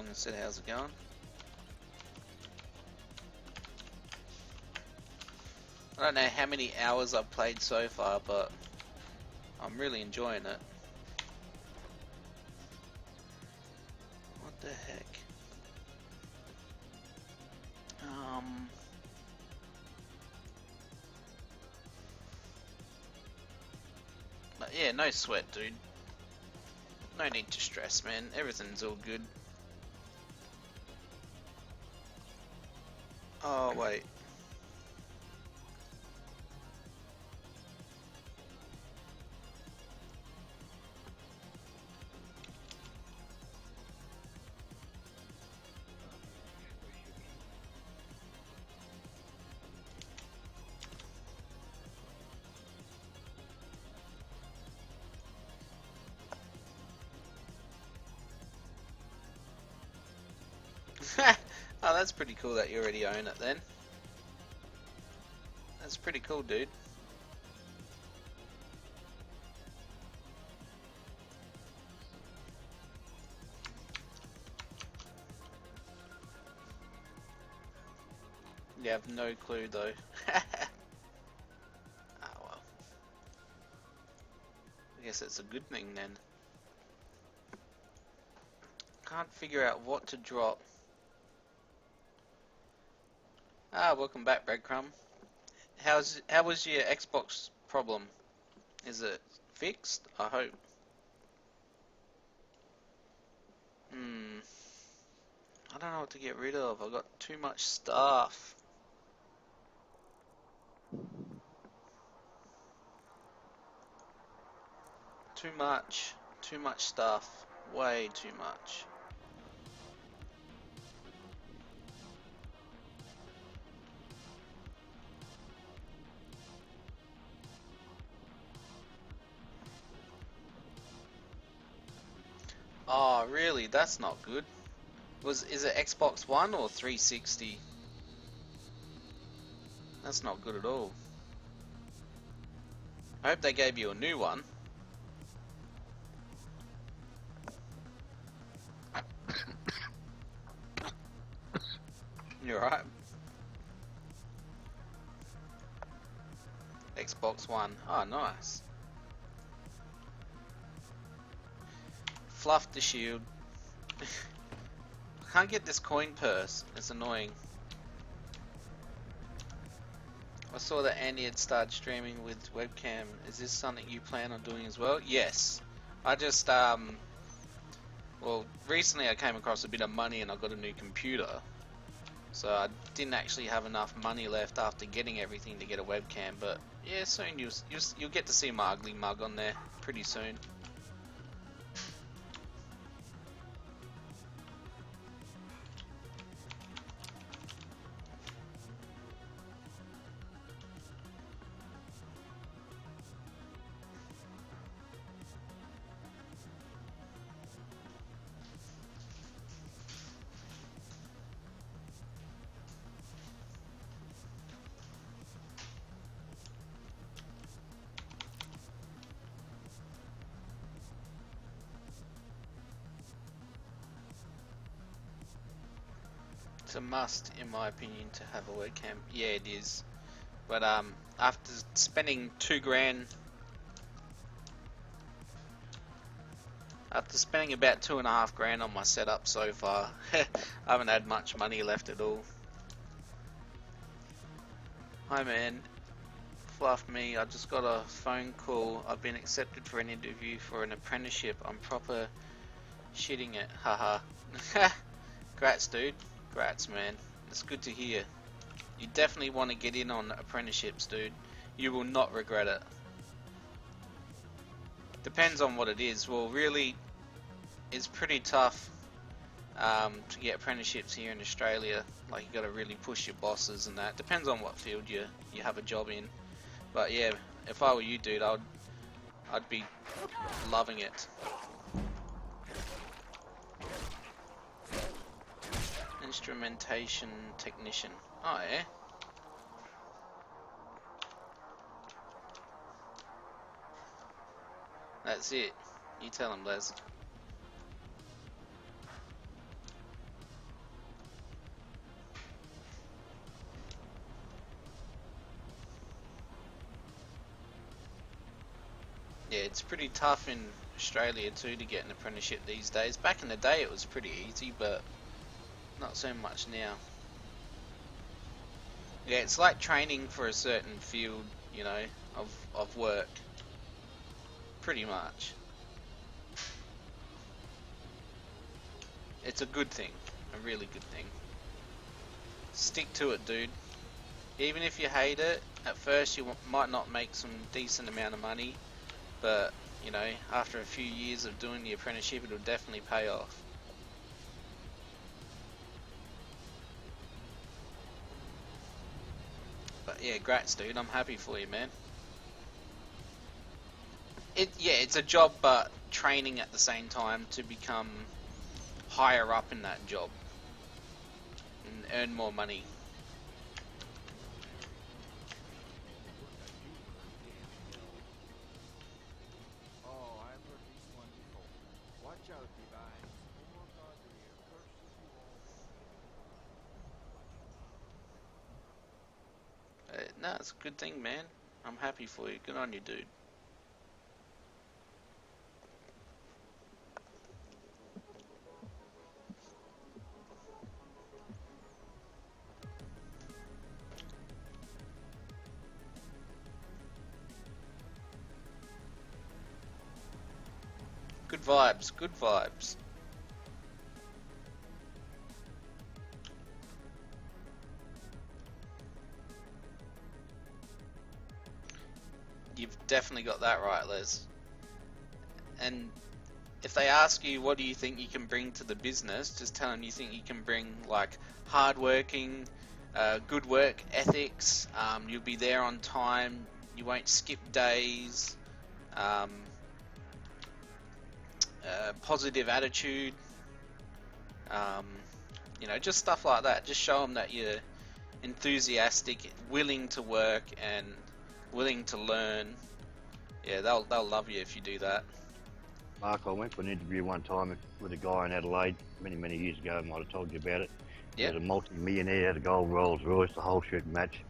and said how's it going. I don't know how many hours I've played so far, but I'm really enjoying it. What the heck? But yeah, no sweat, dude. No need to stress, man. Everything's all good. Oh, wait. Oh, that's pretty cool that you already own it then. That's pretty cool, dude. You have no clue though. Ah well. I guess it's a good thing then. Can't figure out what to drop. Ah, welcome back, Breadcrumb. How was your Xbox problem? Is it fixed? I hope. I don't know what to get rid of. I've got too much stuff. Too much. Too much stuff. Way too much. Oh, really? That's not good. Is it Xbox One or 360? That's not good at all. I hope they gave you a new one. You're right. Xbox One. Oh, nice. Fluff the shield. I can't get this coin purse. It's annoying. I saw that Andy had started streaming with webcam. Is this something you plan on doing as well? Yes. I just, well, recently I came across a bit of money and I got a new computer. So I didn't actually have enough money left after getting everything to get a webcam. But yeah, soon you'll get to see my ugly mug on there pretty soon. It's a must, in my opinion, to have a webcam. Yeah, it is. But after spending after spending about $2.5 grand on my setup so far, I haven't had much money left at all. Hi man, fluff me. I just got a phone call. I've been accepted for an interview for an apprenticeship. I'm proper shitting it. Haha. Grats, dude. Grats, man. It's good to hear. You definitely want to get in on apprenticeships, dude. You will not regret it. Depends on what it is. Well, really, it's pretty tough to get apprenticeships here in Australia. Like, you got to really push your bosses and that. Depends on what field you have a job in. But yeah, if I were you, dude, I'd be loving it. Instrumentation technician. Oh yeah. That's it. You tell him, Les. it's pretty tough in Australia too to get an apprenticeship these days. Back in the day it was pretty easy, but not so much now. Yeah, it's like training for a certain field, you know, of work. Pretty much. It's a good thing. A really good thing. Stick to it, dude. Even if you hate it, at first you might not make some decent amount of money, but, you know, after a few years of doing the apprenticeship, it'll definitely pay off. But yeah, grats, dude. I'm happy for you, man. Yeah, it's a job, but training at the same time to become higher up in that job and earn more money. No, it's a good thing, man. I'm happy for you. Good on you, dude. Good vibes, good vibes. You've definitely got that right, Les. And if they ask you what do you think you can bring to the business, just tell them you think you can bring like hardworking, good work ethics. You'll be there on time. You won't skip days. Um, Positive attitude. Um, you know, just stuff like that. Just show them that you're enthusiastic, willing to work, and willing to learn. Yeah, they'll love you if you do that. Mark, I went for an interview one time with a guy in Adelaide many years ago. I might have told you about it. He was a multi-millionaire, had a gold Rolls Royce, the whole shooting match.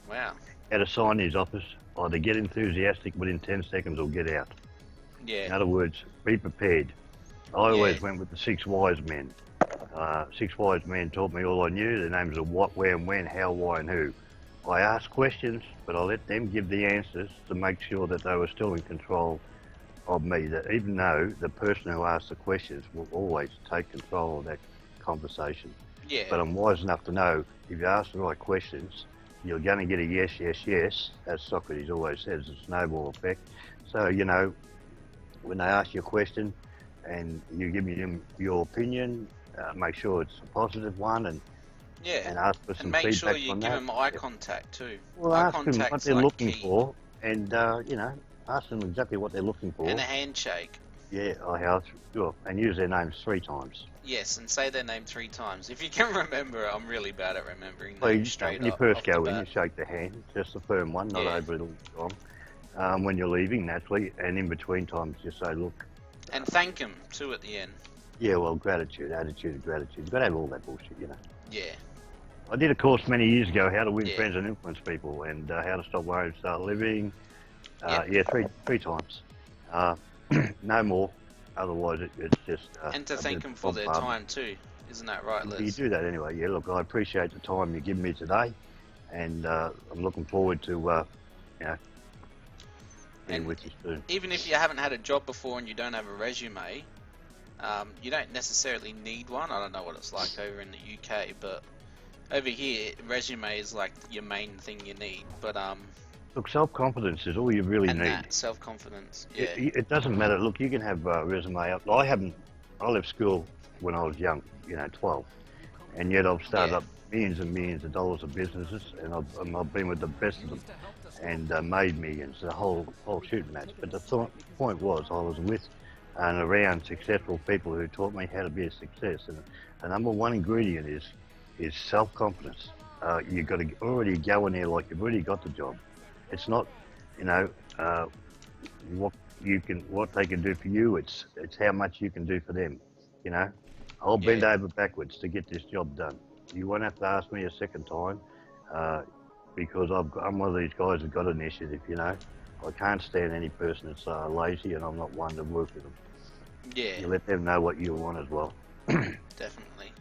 Wow. Had a sign in his office, either get enthusiastic within 10 seconds or get out. Yeah. In other words, be prepared. I always went with the 6 wise men. 6 wise men taught me all I knew. Their names are what, where and when, how, why and who. I asked questions, but I let them give the answers to make sure that they were still in control of me. That even though the person who asked the questions will always take control of that conversation. Yeah. But I'm wise enough to know if you ask the right questions, you're going to get a yes, yes, yes, as Socrates always says, the snowball effect. So, you know, when they ask you a question and you give them your opinion, make sure it's a positive one and ask for some make feedback sure you on give that. them eye contact too. Well, eye ask them what they're like looking key. for and, you know, ask them exactly what they're looking for. And a handshake. Yeah, I have. Sure. And use their names 3 times. Yes, and say their name 3 times. If you can remember, I'm really bad at remembering Well, names straight when you up. first go in, you shake the hand, just the firm one, not over it all the time. When you're leaving, naturally, and in between times, just say, look. And thank them, too, at the end. Yeah, well, gratitude, attitude of gratitude. You've got to have all that bullshit, you know. Yeah. I did a course many years ago, how to win friends and influence people, and how to stop worrying and start living. Yeah, three times. No more. Otherwise, it's just... and to thank them for their time, too. Isn't that right, Liz? You do that anyway. Yeah, look, I appreciate the time you've given me today, and I'm looking forward to, you know, being with you soon. Even if you haven't had a job before and you don't have a resume, you don't necessarily need one. I don't know what it's like over in the UK, but over here, resume is like your main thing you need. But look, self-confidence is all you really need. Self-confidence, yeah. It doesn't matter. Look, you can have a resume up. I left school when I was young, you know, 12, and yet I've started up millions and millions of dollars of businesses, and I've been with the best of them, and made millions, the whole shooting match. But the point was, I was with and around successful people who taught me how to be a success, and the number one ingredient is self-confidence. You've got to already go in there like you've already got the job. It's not, you know, what they can do for you. It's how much you can do for them. You know, I'll bend over backwards to get this job done. You won't have to ask me a second time, because I'm one of these guys who's got initiative. You know, I can't stand any person that's lazy, and I'm not one to work with them. Yeah, You let them know what you want as well. definitely.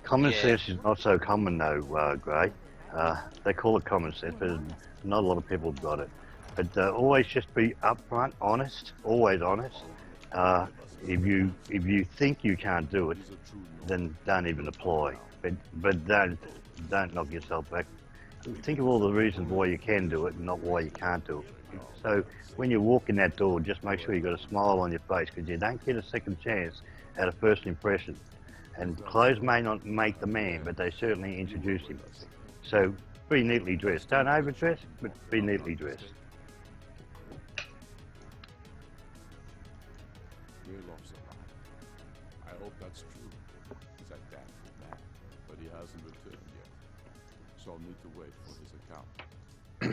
Common Yeah. sense is not so common though, Gray. They call it common sense, but not a lot of people have got it. But always just be upfront, honest, always honest. If you think you can't do it, then don't even apply. But don't knock yourself back. Think of all the reasons why you can do it and not why you can't do it. So when you walk in that door, just make sure you got a smile on your face, because you don't get a second chance at a first impression. And clothes may not make the man, but they certainly introduce him. So be neatly dressed. Don't overdress, but be neatly dressed. Mirlov's alive. I hope that's true. He's a damn good man, but he hasn't returned yet. So I'll need to wait for his account.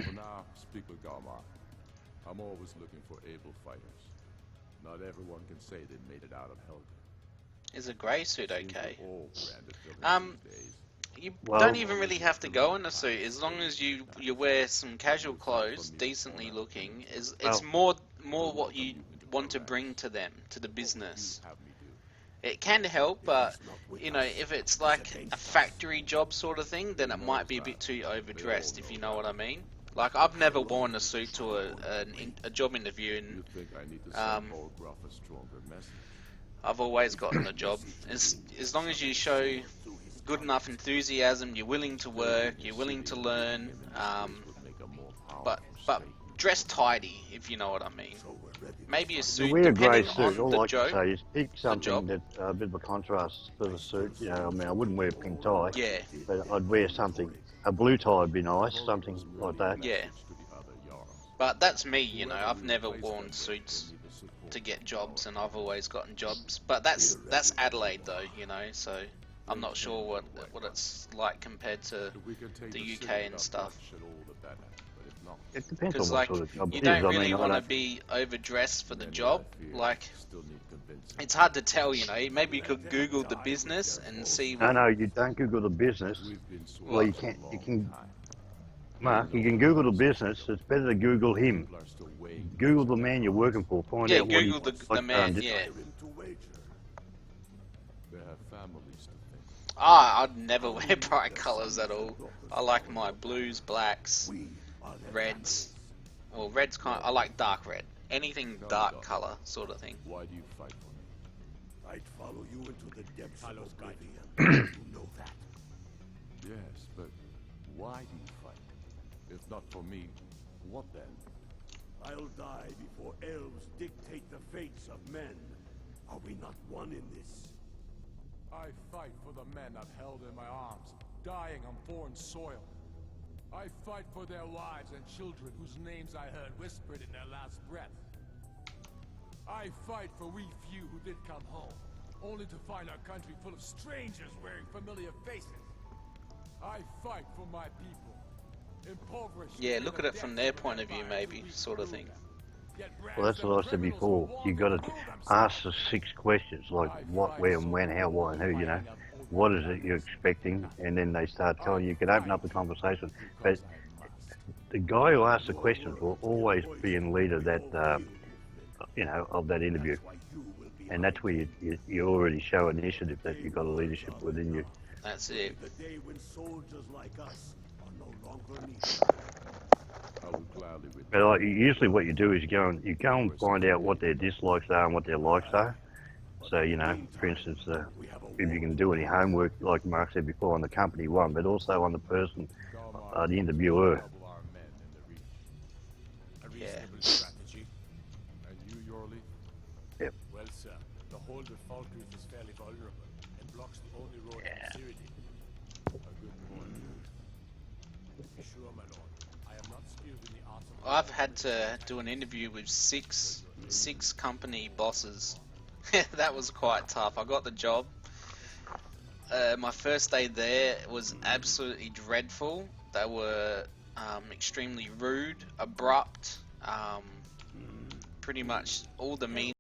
For now, speak with Galmar. I'm always looking for able fighters. Not everyone can say they made it out of Helga. Is a grey suit okay? You Well, don't even really have to go in a suit, as long as you wear some casual clothes, decently looking. It's more what you want to bring to them, to the business. It can help, but you know, if it's like a factory job sort of thing, then it might be a bit too overdressed, if you know what I mean. Like, I've never worn a suit to a job interview, and I've always gotten a job. As long as you show good enough enthusiasm, you're willing to work, you're willing to learn, but dress tidy, if you know what I mean. Maybe a suit, wear a grey depending suit. on All the I can job. say is pick something that's a bit of a contrast for the suit. You know, I mean, I wouldn't wear a pink tie. Yeah, But I'd wear something. A blue tie would be nice, something like that. yeah. But that's me, you know. I've never worn suits to get jobs, and I've always gotten jobs. But that's Adelaide, though, you know. So I'm not sure what it's like compared to the UK and stuff. It depends on Because, what like, sort of job you it is. don't I really mean, want to be overdressed for the job. Like, it's hard to tell, you know. Maybe you could Google the business and see what... No, you don't Google the business. Well, you can, Mark, you can Google the business. It's better to Google him. Google the man you're working for. Find Yeah, out what Google he's the man, yeah. I'd never wear bright colours at all. I like my blues, blacks, reds. Well, red's I like dark red. Anything dark colour, sort of thing. Why do you fight for me? I'd follow you into the depths of oblivion. You know that. Yes, but why do you fight? If not for me, what then? I'll die before elves dictate the fates of men. Are we not one in this? I fight for the men I've held in my arms, dying on foreign soil. I fight for their wives and children whose names I heard whispered in their last breath. I fight for we few who did come home, only to find our country full of strangers wearing familiar faces. I fight for my people, impoverished. Yeah, look at it from their point of view, maybe, sort of thing. Well, that's what I said before. You got to ask the 6 questions, like what, where, and when, how, why, and who. You know, what is it you're expecting, and then they start telling you. You can open up the conversation, but the guy who asks the questions will always be in lead of that, you know, of that interview, and that's where you already show initiative that you've got a leadership within you. That's it. The day when soldiers like us are no longer needed. I would gladly return. But usually what you do is you go and find out what their dislikes are and what their likes are. So, you know, for instance, if you can do any homework, like Mark said before, on the company one, but also on the person, the interviewer. Yeah. Strategy. And you, Yorli? Yep. Well, sir, the hold of Falkreath is fairly vulnerable and blocks the only road to Cyrodiil. A good point. Sure, my lord. I am not skilled in the art of... I've had to do an interview with six company bosses. That was quite tough. I got the job. My first day there was absolutely dreadful. They were extremely rude, abrupt, pretty much all the mean